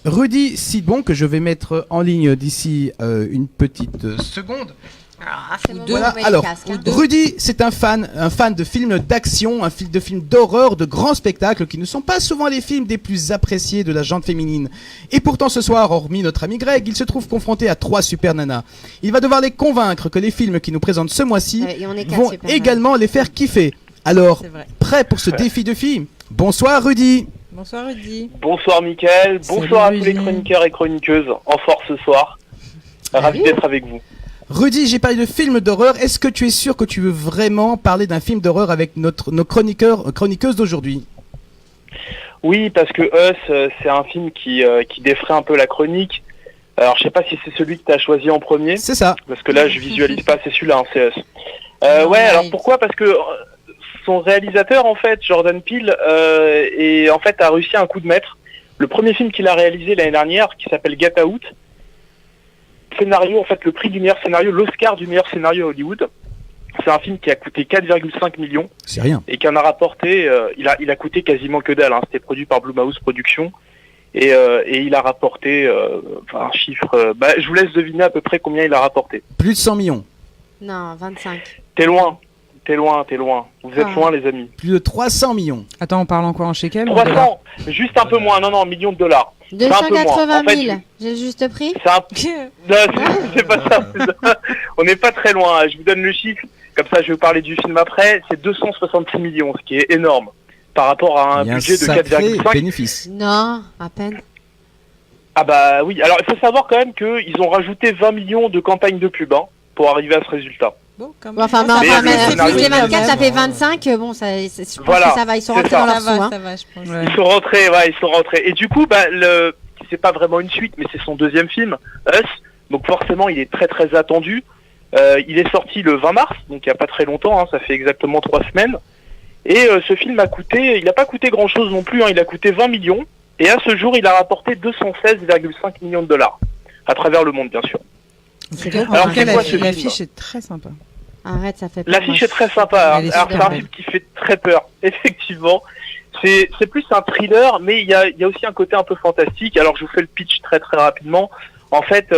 Rudy Sidbon, que je vais mettre en ligne d'ici une petite seconde. Voilà. Alors, Rudy, c'est un fan de films d'action, de films d'horreur, de grands spectacles qui ne sont pas souvent les films des plus appréciés de la gente féminine. Et pourtant ce soir, hormis notre ami Greg, il se trouve confronté à 3 super nanas. Il va devoir les convaincre que les films qu'il nous présente ce mois-ci vont également les faire kiffer. Alors, prêt pour ce défi de filles? Bonsoir Rudy. Bonsoir Rudy. Bonsoir Mickaël, bonsoir à tous les chroniqueurs et chroniqueuses en force ce soir. Ravi d'être avec vous. Rudy, j'ai parlé de films d'horreur. Est-ce que tu es sûr que tu veux vraiment parler d'un film d'horreur avec nos chroniqueuses d'aujourd'hui? Oui, parce que Us, c'est un film qui défraie un peu la chronique. Alors, je sais pas si c'est celui que tu as choisi en premier. C'est ça. Parce que là, je visualise pas, c'est celui-là, hein, c'est Us. Alors pourquoi? Parce que son réalisateur, en fait, Jordan Peele, a réussi un coup de maître. Le premier film qu'il a réalisé l'année dernière, qui s'appelle Get Out, scénario, en fait, le prix du meilleur scénario, l'Oscar du meilleur scénario à Hollywood. C'est un film qui a coûté 4,5 millions. C'est rien. Et qui en a rapporté, il a coûté quasiment que dalle, hein. C'était produit par Blumhouse Productions. Et il a rapporté, un chiffre, je vous laisse deviner à peu près combien il a rapporté. Plus de 100 millions. Non, 25. T'es loin. Vous êtes loin, les amis. Plus de 300 millions. Attends, on parle encore en shekels? 300, juste un peu moins. Non, millions de dollars. 280 000, j'ai le juste prix. Non, c'est pas ça. On n'est pas très loin. Je vous donne le chiffre. Comme ça, je vais vous parler du film après. C'est 266 millions, ce qui est énorme par rapport à un budget de 4,5. Bénéfice. Non, à peine. Ah bah oui. Alors, il faut savoir quand même qu'ils ont rajouté 20 millions de campagnes de pub pour arriver à ce résultat. Bon, mais c'est plus les 24, ça fait 25. Bon, je pense que ça va. Ils sont rentrés dans leur sous. Ça va, je pense. Ils sont rentrés. Et du coup, c'est pas vraiment une suite, mais c'est son deuxième film, Us. Donc forcément, il est très très attendu. Il est sorti le 20 mars, donc il n'y a pas très longtemps. Hein, ça fait exactement 3 semaines. Et ce film il n'a pas coûté grand chose non plus. Hein, il a coûté 20 millions. Et à ce jour, il a rapporté 216,5 millions de dollars à travers le monde, bien sûr. Alors, l'affiche est très sympa. Arrête, ça fait peur. L'affiche est très sympa. Alors, c'est un film qui fait très peur, effectivement. C'est plus un thriller, mais il y a aussi un côté un peu fantastique. Alors, je vous fais le pitch très très rapidement. En fait,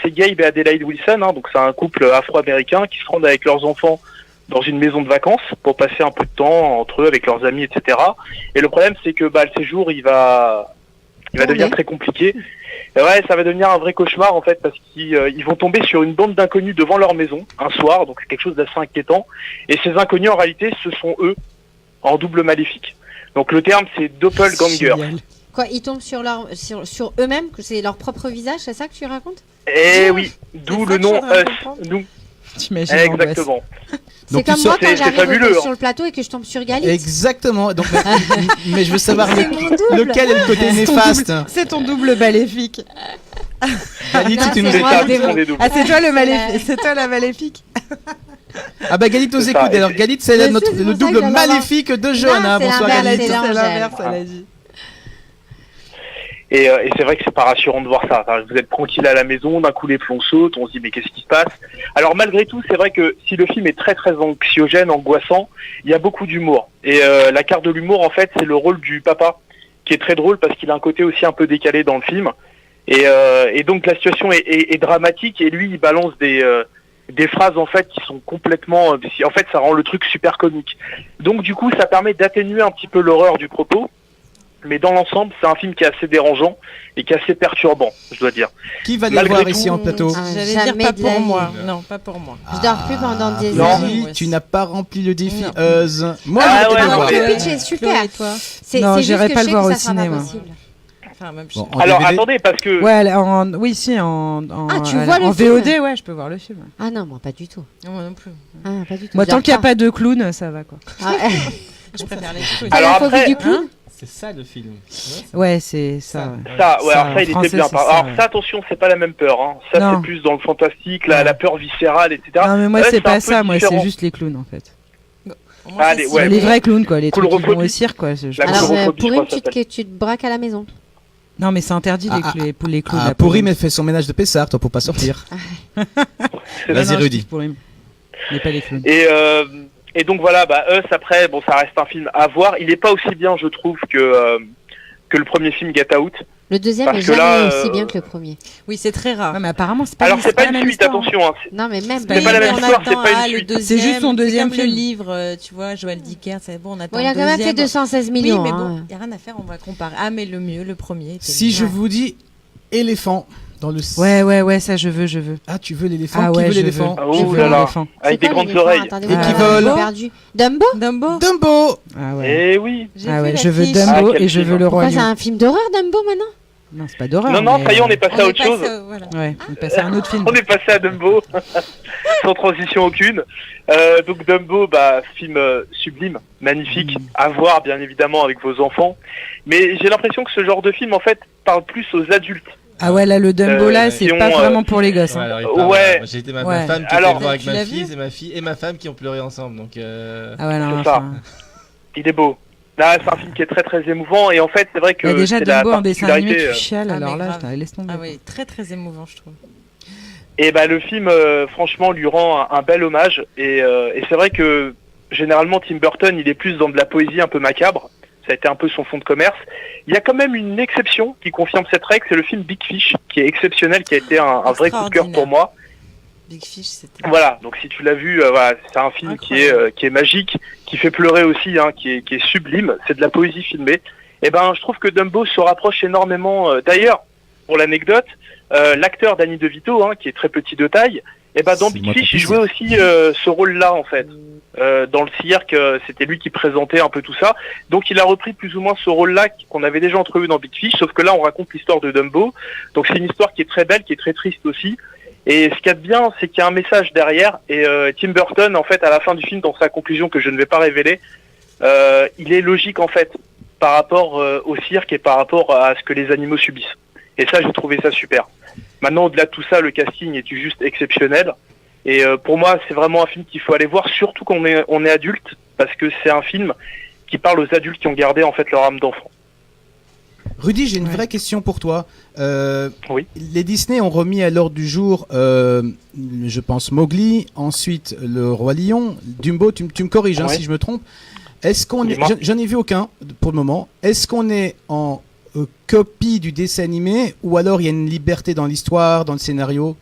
c'est Gabe et Adelaide Wilson, hein, donc c'est un couple afro-américain qui se rendent avec leurs enfants dans une maison de vacances pour passer un peu de temps entre eux avec leurs amis, etc. Et le problème, c'est que le séjour, il va devenir très compliqué. Et ouais, ça va devenir un vrai cauchemar en fait parce qu'ils vont tomber sur une bande d'inconnus devant leur maison un soir, donc c'est quelque chose d'assez inquiétant. Et ces inconnus en réalité, ce sont eux en double maléfique. Donc le terme c'est doppelganger. Quoi, ils tombent sur eux-mêmes, que c'est leur propre visage, c'est ça que tu racontes? Eh oui, d'où le nom Us. Nous. T'imagines? Exactement. C'est comme moi quand j'arrive sur le plateau et que je tombe sur Galit. Exactement. Donc, mais je veux savoir lequel est le côté néfaste. C'est ton double maléfique. Galit, c'est une doubles. Ah, c'est toi le maléfique. C'est toi la maléfique. Ah bah Galit aux écoutes. Alors Galit, c'est le double maléfique de Jaune. Bonsoir Galit. C'est l'inverse, elle a dit. Et c'est vrai que c'est pas rassurant de voir ça. Enfin, vous êtes tranquille à la maison, d'un coup les plombs sautent, on se dit mais qu'est-ce qui se passe? Alors malgré tout, c'est vrai que si le film est très très anxiogène, angoissant, il y a beaucoup d'humour. Et la carte de l'humour, en fait, c'est le rôle du papa, qui est très drôle parce qu'il a un côté aussi un peu décalé dans le film. Et donc la situation est dramatique et lui, il balance des phrases en fait qui sont complètement... En fait, ça rend le truc super comique. Donc du coup, ça permet d'atténuer un petit peu l'horreur du propos. Mais dans l'ensemble, c'est un film qui est assez dérangeant et qui est assez perturbant, je dois dire. Qui va les voir ici en plateau? J'allais dire pas pour moi. Non, pas pour moi. Je dors plus pendant des heures. Tu n'as pas rempli le défi Us. Moi, le pitch est super. Non, j'irai pas le voir au cinéma. Enfin, même alors attendez, parce que... Ouais, oui, si, en tu vois le en film. VOD, ouais, je peux voir le film. Ah non, moi pas du tout. Non, moi non plus. Ah, pas du tout. Moi, tant qu'il n'y a pas de clown, ça va, quoi. Je préfère les clowns. Alors après... du clown. C'est ça le film. Ouais, c'est ça. Alors ça, il était bien. Alors ça, attention, c'est pas la même peur. Hein. Ça, c'est plus dans le fantastique, la peur viscérale, etc. Non, mais moi, c'est pas ça. Moi, c'est juste les clowns, en fait. Les vrais clowns, quoi. Les trucs qui vont au cirque, quoi. Alors, pour une, tu te braques à la maison. Non, mais c'est interdit les clowns. Pourim, elle fait son ménage de Pessard, toi, pour pas sortir. Vas-y, Rudy. Pourim, mais pas les clowns. Et donc voilà, Us, après, bon, ça reste un film à voir. Il est pas aussi bien, je trouve, que le premier film Get Out. Le deuxième est jamais aussi bien que le premier. Oui, c'est très rare. Ouais, mais apparemment, c'est pas. Alors c'est pas une suite, attention. Hein. Non, mais même. C'est pas la même histoire, c'est pas une suite. C'est juste son deuxième film. Le livre, tu vois, Joël Dicker, c'est bon, on attend. Il a quand même fait 216 millions. Oui, mais bon, il y a rien à faire, on va comparer. Ah, mais le mieux, le premier. Si je vous dis éléphant. Dans le... Ouais, ça je veux. Ah, tu veux l'éléphant? Qui veut l'éléphant? Oh là là, avec des grandes oreilles. Et qui vole. Dumbo. Ah ouais. Eh oui. Ah ouais, je veux Dumbo et je veux le roi lion. C'est un film d'horreur, Dumbo, maintenant? Non, c'est pas d'horreur. Non, ça y est, on est passé à autre chose. Ouais, on est passé à un autre film. On est passé à Dumbo, sans transition aucune. Donc Dumbo, film sublime, magnifique, à voir bien évidemment avec vos enfants. Mais j'ai l'impression que ce genre de film, en fait, parle plus aux adultes. Ah ouais, là, le Dumbo, là, c'est pas vraiment pour les gosses. Ouais. J'ai été ma femme qui était voir avec ma fille, c'est ma fille et ma femme qui ont pleuré ensemble. Donc Ah ouais, non, c'est ça. Il est beau. Là, c'est un film qui est très très émouvant et en fait, c'est vrai que déjà Dumbo en dessin animé, tu chiales. alors là, laisse tomber. Ah oui, très très émouvant, je trouve. Et le film, franchement, lui rend un bel hommage et c'est vrai que généralement Tim Burton, il est plus dans de la poésie un peu macabre. Ça a été un peu son fond de commerce. Il y a quand même une exception qui confirme cette règle, c'est le film Big Fish, qui est exceptionnel, qui a été un vrai coup de cœur pour moi. Big Fish, c'était... Voilà, donc si tu l'as vu, c'est un film qui est magique, qui fait pleurer aussi, qui est sublime, c'est de la poésie filmée. Et je trouve que Dumbo se rapproche énormément. D'ailleurs, pour l'anecdote, l'acteur Danny DeVito, qui est très petit de taille, dans Big Fish, il jouait aussi ce rôle-là en fait. Dans le cirque, c'était lui qui présentait un peu tout ça. Donc il a repris plus ou moins ce rôle-là qu'on avait déjà entrevu dans Big Fish, sauf que là on raconte l'histoire de Dumbo. Donc c'est une histoire qui est très belle, qui est très triste aussi. Et ce qu'il y a de bien, c'est qu'il y a un message derrière. Et Tim Burton, en fait, à la fin du film, dans sa conclusion que je ne vais pas révéler, il est logique en fait par rapport au cirque et par rapport à ce que les animaux subissent. Et ça, j'ai trouvé ça super. Maintenant, au-delà de tout ça, le casting est juste exceptionnel. Et pour moi, c'est vraiment un film qu'il faut aller voir, surtout quand on est adulte, parce que c'est un film qui parle aux adultes qui ont gardé en fait leur âme d'enfant. Rudy, j'ai une vraie question pour toi. Oui. Les Disney ont remis à l'ordre du jour, je pense, Mowgli, ensuite le Roi Lion, Dumbo, tu me corriges si je me trompe. Est-ce qu'on est... J'en ai vu aucun pour le moment. Est-ce qu'on est en copie du dessin animé ou alors il y a une liberté dans l'histoire, dans le scénario?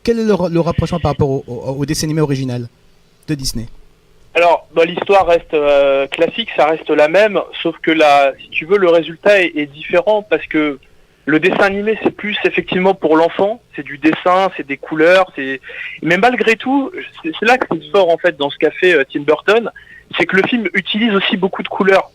Quel est le rapprochement par rapport au dessin animé original de Disney? Alors, l'histoire reste classique, ça reste la même, sauf que si tu veux, le résultat est différent parce que le dessin animé, c'est plus effectivement pour l'enfant, c'est du dessin, c'est des couleurs, mais malgré tout, c'est là que c'est fort en fait dans ce qu'a fait Tim Burton, c'est que le film utilise aussi beaucoup de couleurs.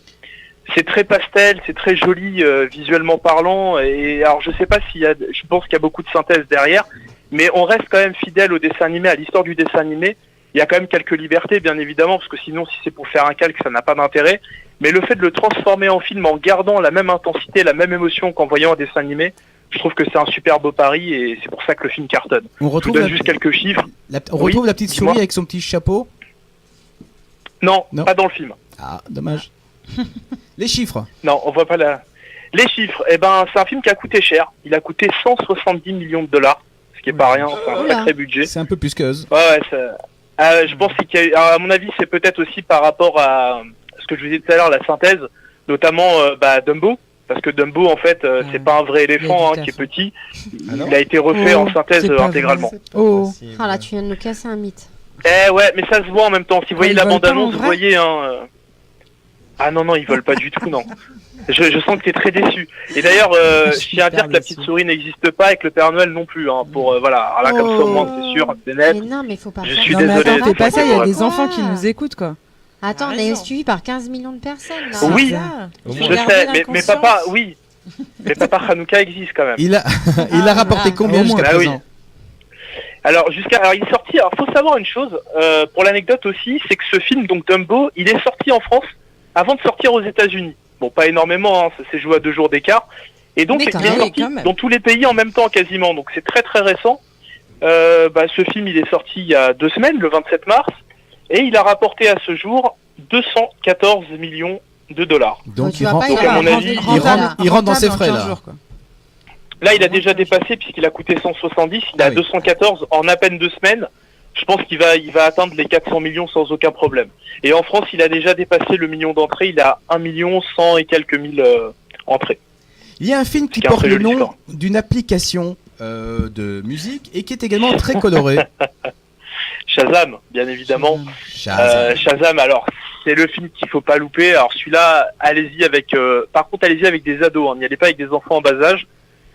C'est très pastel, c'est très joli visuellement parlant, et alors je sais pas je pense qu'il y a beaucoup de synthèse derrière, mais on reste quand même fidèle au dessin animé, à l'histoire du dessin animé. Il y a quand même quelques libertés, bien évidemment, parce que sinon, si c'est pour faire un calque, ça n'a pas d'intérêt. Mais le fait de le transformer en film en gardant la même intensité, la même émotion qu'en voyant un dessin animé, je trouve que c'est un super beau pari et c'est pour ça que le film cartonne. On retrouve juste quelques chiffres. On retrouve la petite souris avec son petit chapeau? Non, pas dans le film. Ah, dommage. Les chiffres? Non, on voit pas les chiffres. C'est un film qui a coûté cher. Il a coûté 170 millions de dollars, ce qui est pas rien, c'est un sacré budget. C'est un peu plus qu'Uz. Ouais, je pense à mon avis, c'est peut-être aussi par rapport à ce que je vous disais tout à l'heure, la synthèse, notamment Dumbo, parce que Dumbo, en fait, c'est pas un vrai éléphant qui est petit. Il a été refait en synthèse intégralement. Ah là, tu viens de nous casser un mythe. Ouais, mais ça se voit en même temps. Si vous voyez la bande-annonce, vous voyez... Ah non, ils veulent pas du tout, non. Je sens que t'es très déçu. Et d'ailleurs, je tiens à dire que la petite souris n'existe pas et que le Père Noël non plus. Pour voilà, alors là comme ça au moins c'est sûr, c'est net. Mais non, mais faut pas. Je suis désolé. Attends, fais pas ça. Il y a des enfants qui nous écoutent, quoi. Attends, on est suivi par 15 millions de personnes. Là. Oui, je sais, mais papa, oui. Mais papa Hanouka existe quand même. Il a rapporté combien jusqu'à présent? Alors il est sorti. Alors faut savoir une chose pour l'anecdote aussi, c'est que ce film donc Dumbo, il est sorti en France avant de sortir aux États-Unis. Bon, pas énormément, ça s'est joué à 2 jours d'écart. Et donc, il est sorti dans tous les pays en même temps quasiment. Donc, c'est très très récent. Ce film, il est sorti il y a 2 semaines, le 27 mars. Et il a rapporté à ce jour 214 millions Donc tu vas pas y à mon avis, il rentre dans ses frais là. Là, il a déjà dépassé puisqu'il a coûté 170, il est à 214 en à peine 2 semaines. Je pense qu'il va atteindre les 400 millions sans aucun problème. Et en France, il a déjà dépassé le million d'entrées, il a 1 100 et quelques mille entrées. Il y a un film qui porte le nom d'une application de musique et qui est également très coloré. Shazam, bien évidemment. Shazam, alors c'est le film qu'il faut pas louper. Alors celui-là, allez-y avec. Par contre, allez-y avec des ados. Hein. N'y allez pas avec des enfants en bas âge,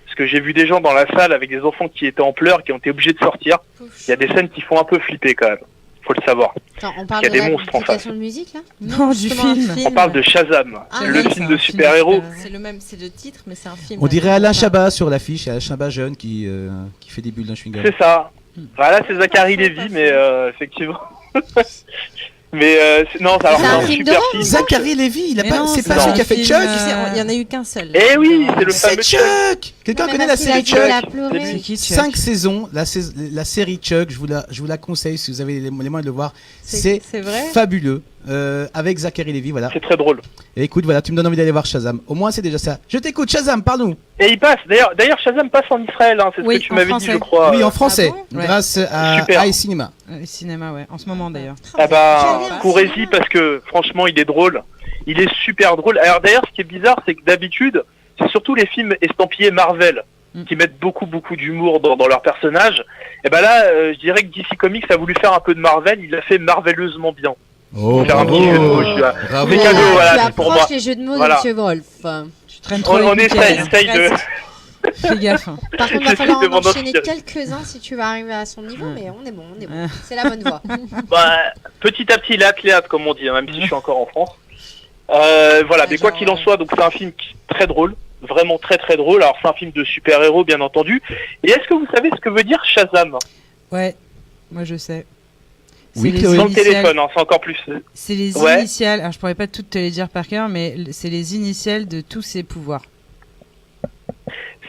parce que j'ai vu des gens dans la salle avec des enfants qui étaient en pleurs, qui ont été obligés de sortir. Il y a des scènes qui font un peu flipper quand même. Faut le savoir. Attends, on parle de l'application de musique là? Non, du film. On parle de Shazam, le film de super-héros. C'est le titre, mais c'est un film. On dirait Alain Chabat sur l'affiche, Alain Chabat jeune qui fait des bulles d'un chewing-gum. C'est ça. Voilà, c'est Zachary Lévy, mais effectivement. Mais non, alors c'est un super film. Zachary Lévy, c'est pas celui qui a fait Chuck. Il y en a eu qu'un seul. Eh oui, c'est le fameux Chuck. Quelqu'un connaît la série Chuck? 5 5 saisons, la série Chuck, je vous la conseille si vous avez les moyens de le voir. C'est fabuleux. Avec Zachary Lévy, voilà. C'est très drôle. Et écoute, voilà, tu me donnes envie d'aller voir Shazam. Au moins, c'est déjà ça. Je t'écoute, Shazam, parle-nous. Et il passe. D'ailleurs, Shazam passe en Israël. Hein, c'est ce que tu m'avais dit, je crois. Oui, en français, grâce à iCinema. Cinéma, ouais. En ce moment, d'ailleurs. Ah bah, courez-y parce que franchement, il est drôle. Il est super drôle. Alors d'ailleurs, ce qui est bizarre, c'est que d'habitude, c'est surtout les films estampillés Marvel qui mettent beaucoup d'humour dans leurs personnages. Et ben là, je dirais que DC Comics a voulu faire un peu de Marvel. Il l'a fait marveleusement bien. Oh, faire un petit jeu de mots, bravo. C'est cadeau, voilà, c'est pour moi. Les jeux de mots de Monsieur Wolf. Tu traînes trop. On essaye de. Fais gaffe. Par contre, il va falloir en enchaîner quelques-uns si tu vas arriver à son niveau, mais on est bon. C'est la bonne voie. Petit à petit, il est athlète, comme on dit, même si je suis encore en France. Voilà, mais quoi qu'il en soit, donc c'est un film très drôle, vraiment très très drôle. Alors c'est un film de super-héros, bien entendu. Et est-ce que vous savez ce que veut dire Shazam? Ouais, moi je sais. Oui, dans le téléphone, hein, c'est encore plus. C'est les initiales. Alors je pourrais pas toutes te les dire par cœur, mais c'est les initiales de tous ses pouvoirs.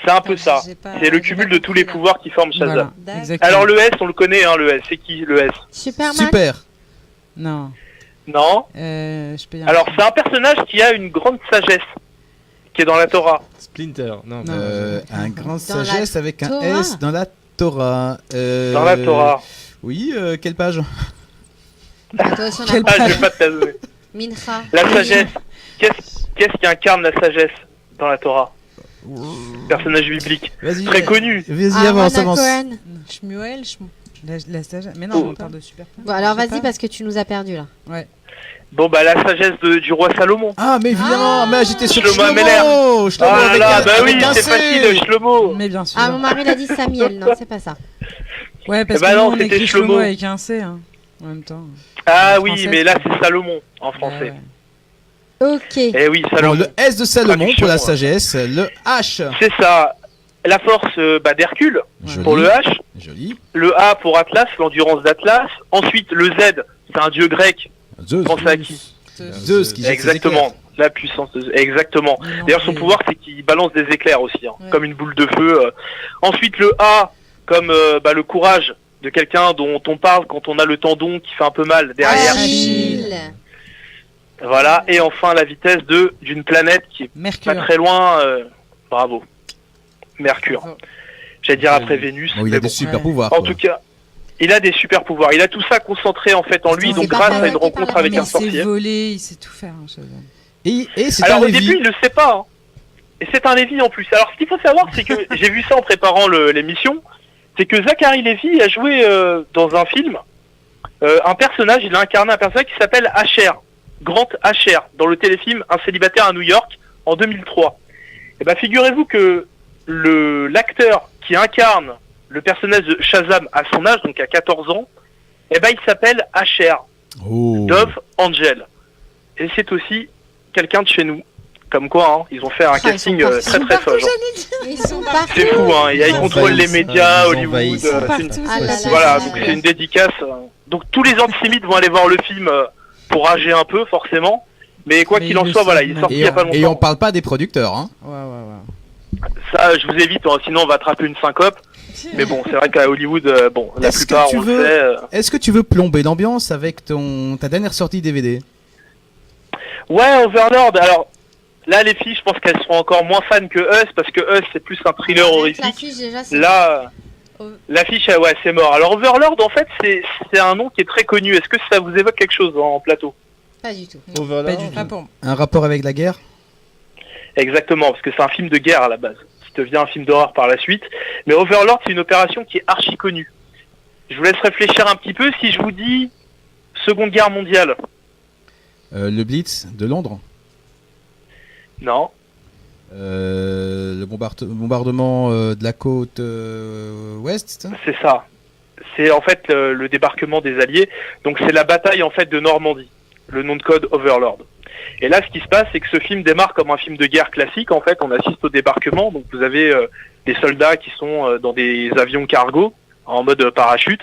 C'est un peu ça. C'est le cumul de tous les pouvoirs qui forment Shazam. Voilà, alors le S, on le connaît, hein, le S. C'est qui le S? Superman. Super. Non. Non. Je peux dire alors c'est un personnage qui a une grande sagesse, qui est dans la Torah. Splinter, non. Un grand sagesse avec un S dans la Torah. Dans la Torah. Oui, quelle page? Quelle page? Je vais pas te la donner. Mincha. La sagesse. Qu'est-ce qui incarne la sagesse dans la Torah? Personnage biblique. Très connu. Vas-y, avance. Shmuel. La sagesse. Mais non, on parle de super. Bon, alors vas-y parce que tu nous as perdu là. Ouais. Bon bah la sagesse du roi Salomon. Ah mais évidemment, mais j'étais sur Shlomo. Ah là, bah oui, c'est facile, Shlomo. Mais bien sûr. Ah, mon mari l'a dit Samuel, non, c'est pas ça. Ouais, parce que non, on écrit Shlomo avec un C, hein, en même temps. Ah oui, mais là c'est Salomon en français. Ok. Eh oui, Salomon. Le S de Salomon pour la sagesse, le H. C'est ça. La force d'Hercule pour le H. Joli. Le A pour Atlas, l'endurance d'Atlas. Ensuite le Z, c'est un dieu grec. Zeus. Pensez à qui? Zeus qui exactement. La puissance de Zeus. Exactement. D'ailleurs son pouvoir c'est qu'il balance des éclairs aussi, hein, comme une boule de feu. Ensuite le A comme le courage de quelqu'un dont on parle quand on a le tendon qui fait un peu mal derrière. Achille. Voilà, et enfin la vitesse d'une planète qui est Mercure. pas très loin. Bravo. Mercure. J'allais dire après Vénus. Il a des super pouvoirs. En tout cas, il a des super pouvoirs. Il a tout ça concentré en fait en lui, donc grâce à une rencontre avec un sorcier. Il sait voler, il sait tout faire. Et c'est alors au début, il le sait pas. Hein. Et c'est un Lévy en plus. Alors ce qu'il faut savoir, c'est que j'ai vu ça en préparant l'émission, c'est que Zachary Lévy a joué dans un film un personnage. Il a incarné un personnage qui s'appelle Asher. Grant Asher, dans le téléfilm Un célibataire à New York en 2003. Et ben figurez-vous que l'acteur qui incarne le personnage de Shazam à son âge, donc à 14 ans, et ben il s'appelle Asher, Dove Angel. Et c'est aussi quelqu'un de chez nous. Comme quoi, hein, ils ont fait un casting très très fort. C'est fou, hein, ils contrôlent les médias, Hollywood. Voilà, donc c'est une dédicace. Donc tous les antisémites vont aller voir le film pour rager un peu forcément, mais quoi qu'il en soit, voilà, il est sorti il y a pas longtemps. Et on parle pas des producteurs, hein. Ouais. Ça, je vous évite, hein, sinon on va attraper une syncope. Mais bon, c'est vrai qu'à Hollywood, la plupart on le sait. Est-ce que tu veux plomber l'ambiance avec ta dernière sortie DVD? Ouais, Overlord. Alors là, les filles, je pense qu'elles seront encore moins fans que Us parce que Us c'est plus un thriller horrifique. L'affiche, déjà, Là, l'affiche, ouais, c'est mort. Alors Overlord, en fait, c'est un nom qui est très connu. Est-ce que ça vous évoque quelque chose en plateau? Pas du tout. Overlord. Pas du tout. Un rapport avec la guerre? Exactement, parce que c'est un film de guerre à la base, qui devient un film d'horreur par la suite. Mais Overlord, c'est une opération qui est archi connue. Je vous laisse réfléchir un petit peu. Si je vous dis Seconde Guerre mondiale. Le Blitz de Londres? Non. Le bombardement de la côte ouest? C'est ça. C'est en fait le débarquement des Alliés. Donc c'est la bataille en fait de Normandie. Le nom de code Overlord. Et là, ce qui se passe, c'est que ce film démarre comme un film de guerre classique. En fait, on assiste au débarquement. Donc vous avez des soldats qui sont dans des avions cargo en mode parachute.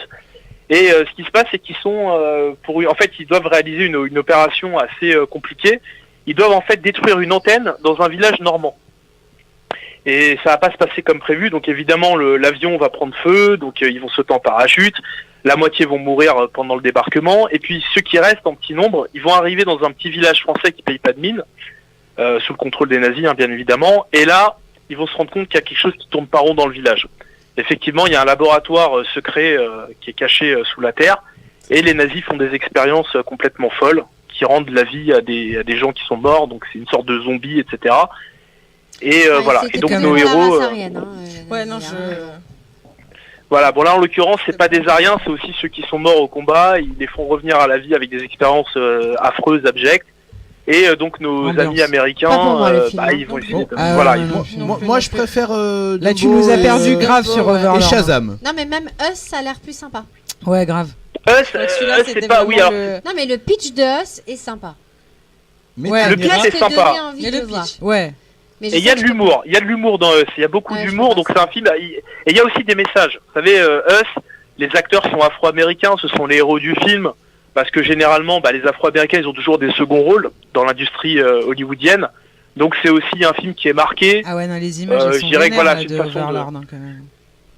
Et ce qui se passe, c'est qu'ils sont en fait, ils doivent réaliser une opération assez compliquée. Ils doivent en fait détruire une antenne dans un village normand. Et ça va pas se passer comme prévu. Donc évidemment, l'avion va prendre feu. Donc ils vont sauter en parachute. La moitié vont mourir pendant le débarquement. Et puis ceux qui restent en petit nombre, ils vont arriver dans un petit village français qui paye pas de mine, sous le contrôle des nazis, hein, bien évidemment. Et là, ils vont se rendre compte qu'il y a quelque chose qui tourne pas rond dans le village. Effectivement, il y a un laboratoire secret qui est caché sous la terre. Et les nazis font des expériences complètement folles qui rendent la vie à des gens qui sont morts. Donc c'est une sorte de zombie, etc. Et voilà. Et donc nos héros. Ouais, non, Voilà, bon là en l'occurrence c'est pas des Ariens, c'est aussi ceux qui sont morts au combat, ils les font revenir à la vie avec des expériences affreuses, abjectes, et donc nos amis américains, ils vont essayer de... voilà, moi je préfère... là tu nous as perdu grave sur Overlord. Et Shazam. Non mais même Us ça a l'air plus sympa. Ouais grave. Us c'est pas... Oui, alors... Non mais le pitch de Us est sympa. Mais ouais, le pitch est sympa. Et le pitch. Ouais. Mais et il y a de l'humour dans Us, il y a beaucoup d'humour, donc c'est un film, et il y a aussi des messages. Vous savez, Us, les acteurs sont afro-américains, ce sont les héros du film, parce que généralement, les afro-américains, ils ont toujours des seconds rôles dans l'industrie hollywoodienne, donc c'est aussi un film qui est marqué. Ah ouais, non, les images, elles sont vénères, de Overlord, quand même.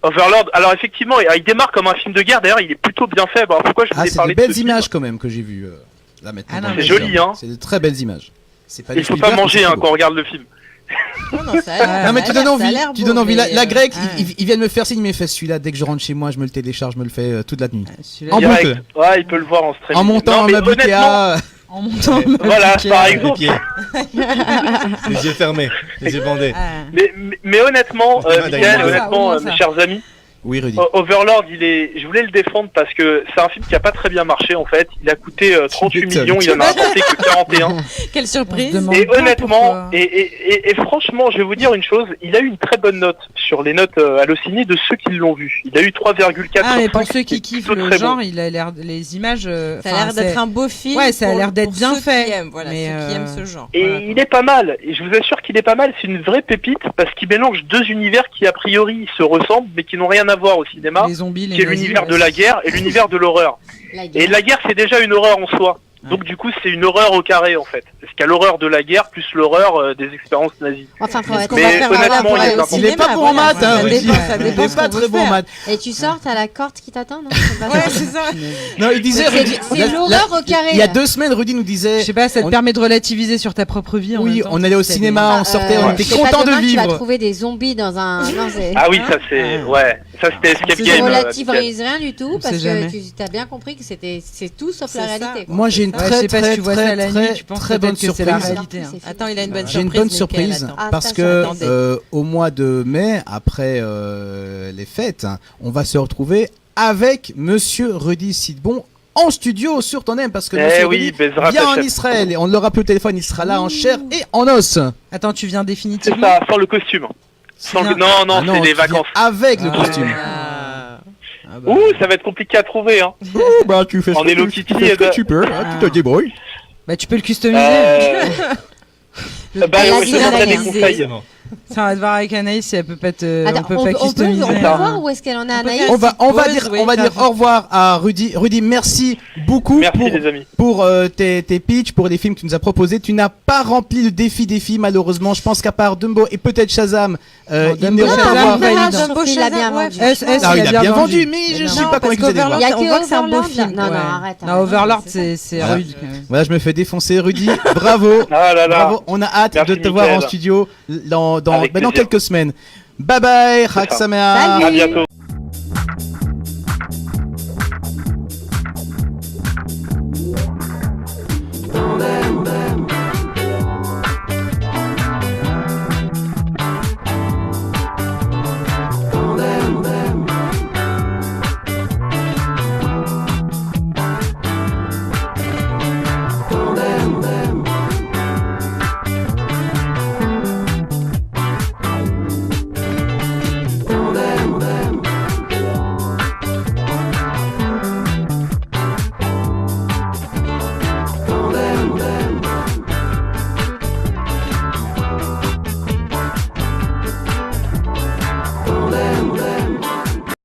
Overlord, alors effectivement, il démarre comme un film de guerre, d'ailleurs il est plutôt bien fait. Alors pourquoi je vous ai parlé de c'est des belles images quand même que j'ai vues là maintenant. C'est joli, hein. C'est de très belles images. Il faut pas manger quand on regarde le film. Non mais tu donnes envie, la grecque, ils viennent me faire signe, mais fait celui-là dès que je rentre chez moi, je me le télécharge, je me le fais toute la nuit. En boucle. Ouais, il peut le voir en streaming. En montant un meuble Ikea. En montant voilà, par exemple. Les yeux fermés, les yeux bandés. Mais honnêtement, Michael, mes chers amis, oui, Rudy. Overlord, je voulais le défendre parce que c'est un film qui a pas très bien marché en fait. Il a coûté 38 millions, il en a rapporté que 41. Quelle surprise. Et honnêtement, et franchement, je vais vous dire une chose, il a eu une très bonne note sur les notes Allociné de ceux qui l'ont vu. Il a eu 3,4. Ah, mais pour ceux qui kiffent le genre, il a l'air, les images. Ça a l'air d'être un beau film. Ouais, ça a l'air d'être bien fait. Voilà, ceux qui aiment ce genre. Et il est pas mal. Et je vous assure qu'il est pas mal. C'est une vraie pépite parce qu'il mélange deux univers qui a priori se ressemblent mais qui n'ont rien à voir au cinéma, les zombies, qui est l'univers de la guerre et l'univers de l'horreur. Et la guerre, c'est déjà une horreur en soi. Donc du coup, c'est une horreur au carré en fait. Parce qu'il y a l'horreur de la guerre plus l'horreur des expériences nazies. Enfin, mais honnêtement, il est pas bon en maths, hein, Rudy. Il est pas très bon en maths. Et tu sors, t'as la corde qui t'attend, non? Ouais, c'est ça. Non, il disait, c'est l'horreur au carré. Il y a 2 semaines, Rudy nous disait. Je sais pas, ça te permet de relativiser sur ta propre vie. Oui, on allait au cinéma, on sortait, on était content de vivre. Tu vas trouver des zombies dans un. Ah oui, ça c'est, ouais, ça c'était Escape Game. Tu relativises rien du tout parce que tu as bien compris que c'est tout sauf la réalité. Moi, j'ai une très bonne surprise. Attends, il a une bonne surprise. J'ai une bonne surprise parce que au mois de mai, après les fêtes, on va se retrouver avec Monsieur Rudy Sidbon en studio sur Tandem parce que Monsieur Rudy vient en Israël et on ne l'aura plus au téléphone, il sera là en chair et en os. Attends, tu viens définitivement? C'est ça, sans le costume. Non, c'est des vacances. Avec le costume. Ouh, ça va être compliqué à trouver, hein. Bah tu fais ce que tu peux, tu te débrouilles. Bah tu peux le customiser. Je te donnerai des conseils. Ça, on va te voir avec Anaïs si elle peut pas te. Attends, on peut pas customiser. On peut voir où est-ce qu'elle en est, Anaïs. On va dire au revoir à Rudy. Rudy, merci beaucoup pour tes pitchs, pour les films que tu nous as proposés. Tu n'as pas rempli le défi, malheureusement. Je pense qu'à part Dumbo et peut-être Shazam, il n'ira pas voir. Dumbo, il a bien vendu. Il a bien vendu, mais je suis pas convaincu. Il y a que c'est un beau film. Non, arrête. Non, Overlord, c'est rude. Voilà, je me fais défoncer, Rudy. Bravo. Bravo. On a hâte de te voir en studio dans quelques semaines. Bye bye, Raksamea. À bientôt.